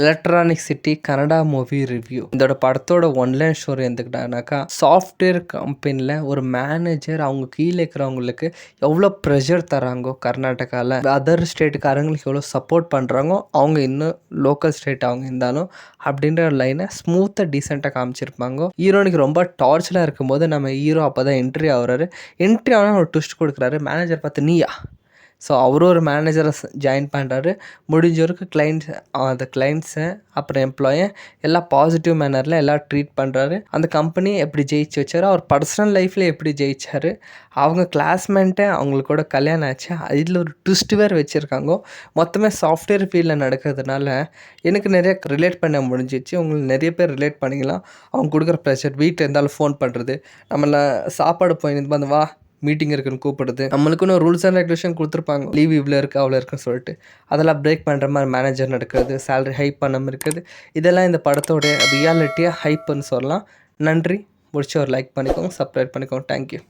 Electronic city Canada movie review. இதோட படத்தோட one line story எதுக்கிட்டானாக்கா, software கம்பெனியில் ஒரு மேனேஜர் அவங்க கீழே இருக்கிறவங்களுக்கு எவ்வளோ ப்ரெஷர் தராங்கோ கர்நாடகாவில், அதர் ஸ்டேட்டுக்காரங்களுக்கு எவ்வளோ சப்போர்ட் பண்ணுறாங்கோ, அவங்க இன்னும் லோக்கல் ஸ்டேட் அவங்க இருந்தாலும் அப்படின்ற லைனை ஸ்மூத்தாக டீசெண்டாக காமிச்சிருப்பாங்க. ஹீரோனுக்கு ரொம்ப டார்ச்சராக இருக்கும்போது நம்ம ஹீரோ அப்போ தான் என்ட்ரி ஆகுறாரு. என்ட்ரி ஆனால் ஒரு ட்விஸ்ட் கொடுக்குறாரு. மேனேஜர் பார்த்து நீயா, ஸோ அவரும் ஒரு மேனேஜரை ஜாயின் பண்ணுறாரு. முடிஞ்ச வரைக்கும் கிளைண்ட்ஸை அப்புறம் எம்ப்ளாயை எல்லாம் பாசிட்டிவ் மேனரில் எல்லாம் ட்ரீட் பண்ணுறாரு. அந்த கம்பெனியை எப்படி ஜெயிச்சு வச்சார், அவர் பர்சனல் லைஃப்பில் எப்படி ஜெயிச்சார், அவங்க கிளாஸ்மேட்டை அவங்களுக்கு கூட கல்யாணம் ஆச்சு, இதில் ஒரு ட்விஸ்ட் வேறு வச்சுருக்காங்க. மொத்தமே சாஃப்ட்வேர் ஃபீல்டில் நடக்கிறதுனால எனக்கு நிறைய ரிலேட் பண்ண முடிஞ்சிச்சு. உங்களுக்கு நிறைய பேர் ரிலேட் பண்ணிக்கலாம். அவங்க கொடுக்குற ப்ரெஷர், வீட்டில் இருந்தாலும் ஃபோன் பண்ணுறது, நம்மளை சாப்பாடு போயிருந்து வந்து வா மீட்டிங் இருக்குன்னு கூப்பிடுறது, நம்மளுக்குன்னு ஒரு ரூல்ஸ் அண்ட் ரெகுலேஷன் கொடுத்துருப்பாங்க, லீவ் இவ்வளோ இருக்குது அவ்வளோ இருக்குன்னு சொல்லிட்டு அதெல்லாம் பிரேக் பண்ணுற மாதிரி மேனேஜர் நடக்கிறது, சேலரி ஹைப் பண்ணாமல் இருக்குது, இதெல்லாம் இந்த படத்தோடைய ரியாலிட்டியாக ஹைப்புன்னு சொல்லலாம். நன்றி. முடிச்சு ஒரு லைக் பண்ணிக்கோங்க, சப்ஸ்கிரைப் பண்ணிக்கோங்க. தேங்க்யூ.